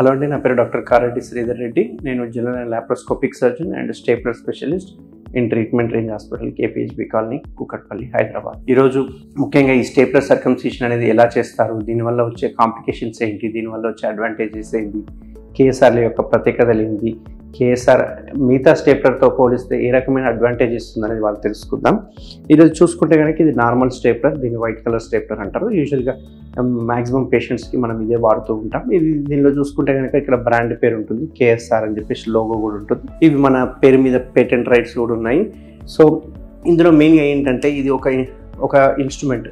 Hello అండి, నా పేరు డాక్టర్ కారెడ్డి శ్రీధర్ రెడ్డి. నేను general and laparoscopic surgeon and stapler specialist in treatment range hospital KPHB colony, Kukatpally, Hyderabad. ఈరోజు ముఖ్యంగా ఈ స్టేప్లర్ సర్కంసిషన్ అనేది ఎలా చేస్తారు, దీనివల్ల వచ్చే కాంప్లికేషన్స్ ఏంటి, దీనివల్ల వచ్చే అడ్వాంటేజెస్ ఏంటి, కేఎస్ఆర్ల యొక్క ప్రత్యేకతలు ఏంటి, కేఎస్ఆర్ మిగతా స్టేప్లర్తో పోలిస్తే ఏ రకమైన అడ్వాంటేజ్ ఇస్తుంది అనేది వాళ్ళు తెలుసుకుందాం. ఈరోజు చూసుకుంటే కనుక ఇది నార్మల్ స్టేప్లర్, దీన్ని వైట్ కలర్ స్టేప్లర్ అంటారు. యూజువల్గా మ్యాక్సిమం పేషెంట్స్కి మనం ఇదే వాడుతూ ఉంటాం. ఇది దీనిలో చూసుకుంటే కనుక ఇక్కడ బ్రాండ్ పేరు ఉంటుంది, కేఎస్ఆర్ అని చెప్పేసి లోగో కూడా ఉంటుంది. ఇవి మన పేరు మీద పేటెంట్ రైట్స్ కూడా ఉన్నాయి. సో ఇందులో మెయిన్గా ఏంటంటే ఇది ఒక ఇన్స్ట్రుమెంట్.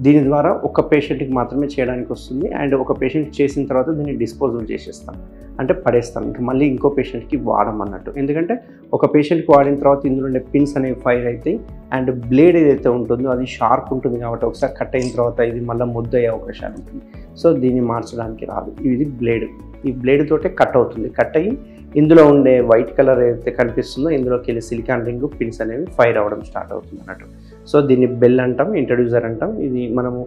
దీని ద్వారా ఒక పేషెంట్కి మాత్రమే చేయడానికి వస్తుంది. అండ్ ఒక పేషెంట్ చేసిన తర్వాత దీన్ని డిస్పోజల్ చేసేస్తాం, అంటే పడేస్తాం, ఇంకా మళ్ళీ ఇంకో పేషెంట్కి వాడమన్నట్టు. ఎందుకంటే ఒక పేషెంట్కి వాడిన తర్వాత ఇందులో ఉండే పిన్స్ అనేవి ఫైర్ అవుతాయి. అండ్ బ్లేడ్ ఏదైతే ఉంటుందో అది షార్ప్ ఉంటుంది కాబట్టి ఒకసారి కట్ అయిన తర్వాత ఇది మళ్ళీ ముద్దయ్యే అవకాశాలు ఉంటుంది. సో దీన్ని మార్చడానికి రాదు. ఇది బ్లేడ్. ఈ బ్లేడ్ తోటే కట్ అవుతుంది. కట్ అయ్యి ఇందులో ఉండే వైట్ కలర్ ఏదైతే కనిపిస్తుందో ఇందులోకి వెళ్ళి సిలికాన్ రింగ్ పిన్స్ అనేవి ఫైర్ అవ్వడం స్టార్ట్ అవుతుంది అన్నట్టు. సో దీన్ని బెల్ అంటాం, ఇంట్రడ్యూసర్ అంటాం. ఇది మనము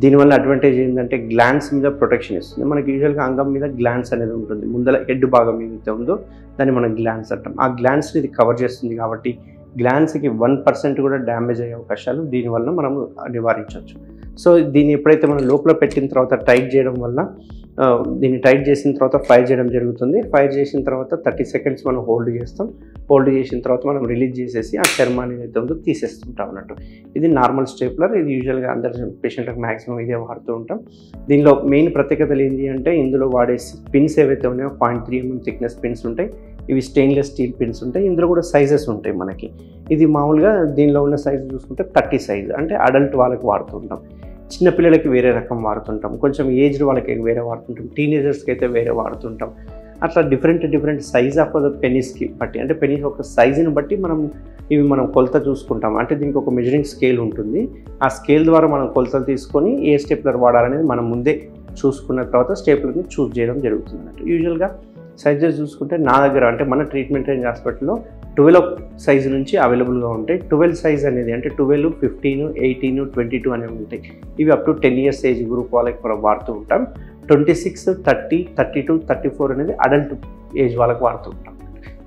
దీనివల్ల అడ్వాంటేజ్ ఏంటంటే గ్లాన్స్ మీద ప్రొటెక్షన్ ఇస్తుంది. మనకి యూజువల్గా అంగం మీద గ్లాన్స్ అనేది ఉంటుంది. ముందర హెడ్ భాగం ఏదైతే ఉందో దాన్ని మనం గ్లాన్స్ అంటాం. ఆ గ్లాన్స్ని ఇది కవర్ చేస్తుంది కాబట్టి గ్లాన్స్కి 1% కూడా డ్యామేజ్ అయ్యే అవకాశాలు దీనివల్ల మనం నివారించవచ్చు. సో దీన్ని ఎప్పుడైతే మనం లోపల పెట్టిన తర్వాత టైట్ చేయడం వల్ల దీన్ని టైట్ చేసిన తర్వాత ఫైర్ చేయడం జరుగుతుంది. ఫైర్ చేసిన తర్వాత 30 సెకండ్స్ మనం హోల్డ్ చేస్తాం. హోల్డ్ చేసిన తర్వాత మనం రిలీజ్ చేసేసి ఆ చర్మాన్ని ఏదైతే ఉందో తీసేస్తుంటాం అన్నట్టు. ఇది నార్మల్ స్టేప్లర్. ఇది యూజువల్గా అందరి పేషెంట్లకు మ్యాక్సిమం ఇదే వాడుతూ ఉంటాం. దీనిలో మెయిన్ ప్రత్యేకతలు ఏంటి అంటే ఇందులో వాడే పిన్స్ ఏవైతే ఉన్నాయో 0.3 mm థిక్నెస్ పిన్స్ ఉంటాయి. ఇవి స్టెయిన్లెస్ స్టీల్ పిన్స్ ఉంటాయి. ఇందులో కూడా సైజెస్ ఉంటాయి మనకి. ఇది మామూలుగా దీనిలో ఉన్న సైజు చూసుకుంటే 30 సైజు, అంటే అడల్ట్ వాళ్ళకి వాడుతుంటాం. చిన్నపిల్లలకి వేరే రకం వాడుతుంటాం, కొంచెం ఏజ్డ్ వాళ్ళకి వేరే వాడుతుంటాం, టీనేజర్స్కి అయితే వేరే వాడుతుంటాం. అట్లా డిఫరెంట్ సైజ్ ఆఫ్ ద పెనీస్కి బట్టి, అంటే పెనీస్ ఒక సైజుని బట్టి మనం కొలత చూసుకుంటాం. అంటే దీనికి ఒక మెజరింగ్ స్కేల్ ఉంటుంది. ఆ స్కేల్ ద్వారా మనం కొలతలు తీసుకొని ఏ స్టేప్లర్ వాడాలనేది మనం ముందే చూసుకున్న తర్వాత స్టేప్లర్ని చూస్ చేయడం జరుగుతుంది అన్నట్టు. యూజువల్గా సైజెస్ చూసుకుంటే నా దగ్గర, అంటే మన ట్రీట్మెంట్ రేంజ్ హాస్పిటల్లో 12 సైజు నుంచి అవైలబుల్గా ఉంటాయి. 12 సైజ్ అనేది అంటే 12, 15, 18, 22 అనేవి ఉంటాయి. ఇవి up to 10 years age group వాళ్ళకి మనం వాడుతూ ఉంటాం. 26, 30, 32, 34 అనేది అడల్ట్ ఏజ్ వాళ్ళకి వాడుతూ ఉంటాం.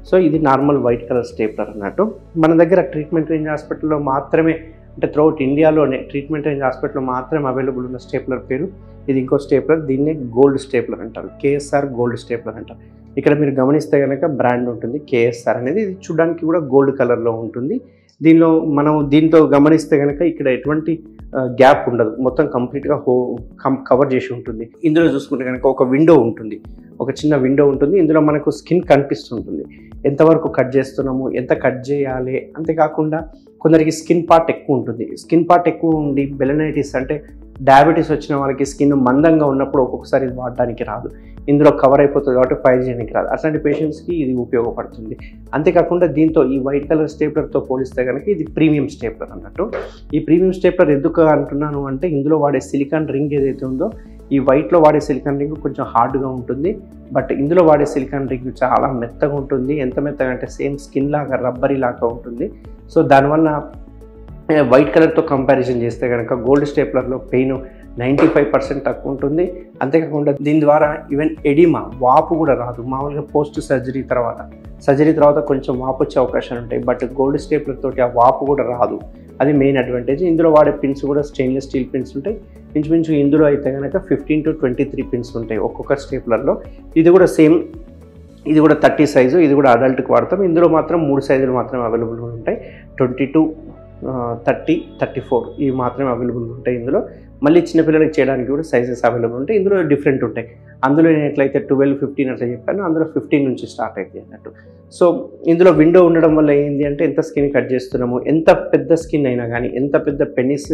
సో ఇది నార్మల్ వైట్ కలర్ స్టేప్లర్ అన్నట్టు. మన దగ్గర ట్రీట్మెంట్ రేంజ్ హాస్పిటల్లో మాత్రమే, అంటే త్రూఅవుట్ ఇండియాలోనే ట్రీట్మెంట్ రేంజ్ హాస్పిటల్లో మాత్రమే అవైలబుల్ ఉన్న స్టేప్లర్ పేరు ఇది. ఇంకో స్టేప్లర్, దీన్నే గోల్డ్ స్టేప్లర్ అంటారు, కేఎస్ఆర్ గోల్డ్ స్టేప్లర్ అంటారు. ఇక్కడ మీరు గమనిస్తే కనుక బ్రాండ్ ఉంటుంది కేఎస్ఆర్ అనేది. ఇది చూడడానికి కూడా గోల్డ్ కలర్లో ఉంటుంది. దీంతో గమనిస్తే కనుక ఇక్కడ ఎటువంటి గ్యాప్ ఉండదు, మొత్తం కంప్లీట్గా కవర్ చేసి ఉంటుంది. ఇందులో చూసుకుంటే కనుక ఒక విండో ఉంటుంది, ఒక చిన్న విండో ఉంటుంది. ఇందులో మనకు స్కిన్ కనిపిస్తుంటుంది, ఎంతవరకు కట్ చేస్తున్నాము, ఎంత కట్ చేయాలి. అంతేకాకుండా కొందరికి స్కిన్ పార్ట్ ఎక్కువ ఉంటుంది. స్కిన్ పార్ట్ ఎక్కువ ఉండి బెలనైటిస్ అంటే డయాబెటీస్ వచ్చిన వాళ్ళకి స్కిన్ మందంగా ఉన్నప్పుడు ఒక్కొక్కసారి ఇది వాడడానికి రాదు. ఇందులో కవర్ అయిపోతుంది కాబట్టి ఫైర్ చేయడానికి రాదు. అట్లాంటి పేషెంట్స్కి ఇది ఉపయోగపడుతుంది. అంతేకాకుండా దీంతో ఈ వైట్ కలర్ స్టేప్లర్తో పోలిస్తే కనుక ఇది ప్రీమియం స్టేప్లర్ అన్నట్టు. ఈ ప్రీమియం స్టేప్లర్ ఎందుకు అంటున్నాను అంటే ఇందులో వాడే సిలికాన్ రింగ్ ఏదైతే ఉందో, ఈ వైట్లో వాడే సిలికాన్ రింగ్ కొంచెం హార్డ్గా ఉంటుంది. బట్ ఇందులో వాడే సిలికాన్ రింగ్ చాలా మెత్తగా ఉంటుంది. ఎంత మెత్తగా అంటే సేమ్ స్కిన్ లాగా, రబ్బరీ లాగా ఉంటుంది. సో దానివల్ల వైట్ కలర్తో కంపారిజన్ చేస్తే కనుక గోల్డ్ స్టేప్లర్లో పెయిన్ 95% తక్కువ ఉంటుంది. అంతేకాకుండా దీని ద్వారా ఈవెన్ ఎడిమా, వాపు కూడా రాదు. మామూలుగా పోస్ట్ సర్జరీ తర్వాత కొంచెం వాపు వచ్చే అవకాశాలు ఉంటాయి. బట్ గోల్డ్ స్టేప్లర్ తోటి ఆ వాపు కూడా రాదు. అది మెయిన్ అడ్వాంటేజ్. ఇందులో వాడే పిన్స్ కూడా స్టెయిన్లెస్ స్టీల్ పిన్స్ ఉంటాయి. ఇంచుమించు ఇందులో అయితే కనుక 15 to 23 పిన్స్ ఉంటాయి ఒక్కొక్క స్టేప్లర్లో. ఇది కూడా సేమ్, ఇది కూడా 30 సైజు, ఇది కూడా అడల్ట్కి వాడతాం. ఇందులో మాత్రం 3 సైజులు మాత్రమే అవైలబుల్గా ఉంటాయి. 22, 30, 34 ఇవి మాత్రమే అవైలబుల్ ఉంటాయి. ఇందులో మళ్ళీ చిన్నపిల్లలకి చేయడానికి కూడా సైజెస్ అవైలబుల్ ఉంటాయి. ఇందులో డిఫరెంట్ ఉంటాయి. అందులో నేను ఎట్లయితే 12, 15 అట్లా చెప్పాను, అందులో 15 నుంచి స్టార్ట్ అవుతాయి అన్నట్టు. సో ఇందులో విండో ఉండడం వల్ల ఏంటి అంటే ఎంత స్కిన్ కట్ చేస్తున్నాము, ఎంత పెద్ద స్కిన్ అయినా కానీ, ఎంత పెద్ద పెనిస్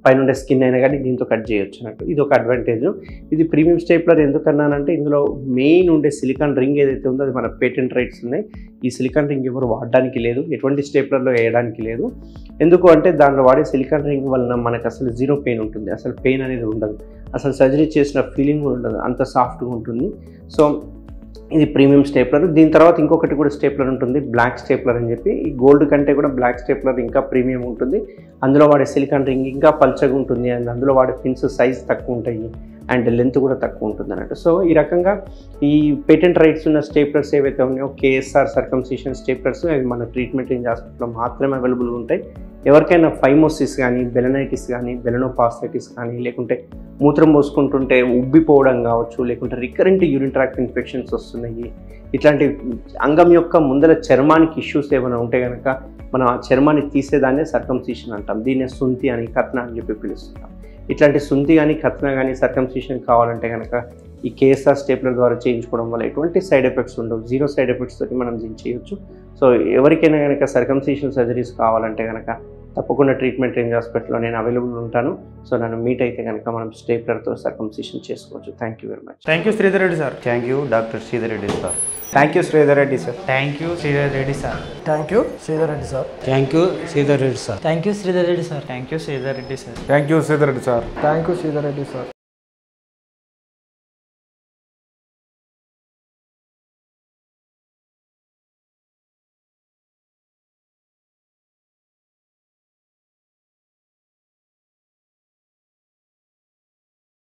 పైన ఉండే స్కిన్ అయినా కానీ దీంతో కట్ చేయొచ్చు అన్నట్టు. ఇది ఒక అడ్వాంటేజ్. ఇది ప్రీమియం స్టేప్లర్ ఎందుకన్నానంటే ఇందులో మెయిన్ ఉండే సిలికాన్ రింగ్ ఏదైతే ఉందో అది మన పేటెంట్ రైట్స్ ఉన్నాయి. ఈ సిలికాన్ రింగ్ ఎవరు వాడడానికి లేదు, ఎటువంటి స్టేప్లర్లో వేయడానికి లేదు. ఎందుకు అంటే దాంట్లో వాడే సిలికాన్ రింగ్ వలన మనకు అసలు జీరో పెయిన్ ఉంటుంది. అసలు పెయిన్ అనేది ఉండదు, అసలు సర్జరీ చేసిన ఫీలింగ్ ఉండదు, అంత సాఫ్ట్గా ఉంటుంది. సో ఇది ప్రీమియం స్టేప్లర్. దీని తర్వాత ఇంకొకటి కూడా స్టేప్లర్ ఉంటుంది, బ్లాక్ స్టేప్లర్ అని చెప్పి. ఈ గోల్డ్ కంటే కూడా బ్లాక్ స్టేప్లర్ ఇంకా ప్రీమియం ఉంటుంది. అందులో వాడే సిలికాన్ రింగ్ ఇంకా పల్చగా ఉంటుంది. అండ్ అందులో వాడే పిన్స్ సైజ్ తక్కువ ఉంటాయి. అండ్ లెంత్ కూడా తక్కువ ఉంటుంది అన్నట్టు. సో ఈ రకంగా ఈ పేటెంట్ రైట్స్ ఉన్న స్టేప్లర్స్ ఏవైతే ఉన్నాయో కేఎస్ఆర్ సర్కంసిషన్ స్టేప్లర్స్ అవి మన ట్రీట్మెంట్ రేంజ్ హాస్పిటల్లో మాత్రమే అవైలబుల్గా ఉంటాయి. ఎవరికైనా ఫైమోసిస్ కానీ బెలనైటిస్ కానీ బెలనోపాస్థైటిస్ కానీ లేకుంటే మూత్రం పోసుకుంటుంటే ఉబ్బిపోవడం కావచ్చు, లేకుంటే రికరెంట్ యూరిన్ ట్రాక్ట్ ఇన్ఫెక్షన్స్ వస్తున్నాయి, ఇట్లాంటి అంగం యొక్క ముందర చర్మానికి ఇష్యూస్ ఏమైనా ఉంటే కనుక మనం ఆ చర్మాన్ని తీసేదాన్నే సర్కంసిషన్ అంటాం. దీన్నే సుంతి అని కత్న అని చెప్పి పిలుస్తుంటాం. ఇట్లాంటి సుంతి కానీ కత్న కానీ సర్కంసిషన్ కావాలంటే కనుక ఈ కేఎస్ఆర్ స్టేప్లర్ ద్వారా చేయించుకోవడం వల్ల ఎటువంటి సైడ్ ఎఫెక్ట్స్ ఉండవు, 0 సైడ్ ఎఫెక్ట్స్ తోటి మనం దీన్ని చేయొచ్చు. సో ఎవరికైనా కనుక సర్కంసిషన్ సర్జరీస్ కావాలంటే కనుక తప్పకుండా ట్రీట్మెంట్ రేంజ్ హాస్పిటల్లో నేను అవైలబుల్ ఉంటాను. సో నన్ను మీట్ అయితే కనుక మనం స్టేప్లర్తో సర్కంసిషన్ చేసుకోవచ్చు. Thank you very much. Thank you Sridhar Reddy sir. Thank you doctor Sridhar Reddy sir. Thank you Sridhar Reddy sir. Thank you Sridhar Reddy sir. Thank you Sridhar Reddy sir. Thank you Sridhar Reddy sir. Thank you Sridhar Reddy sir. Thank you Sridhar Reddy sir. Thank you Sridhar Reddy sir. Thank you Sridhar Reddy sir.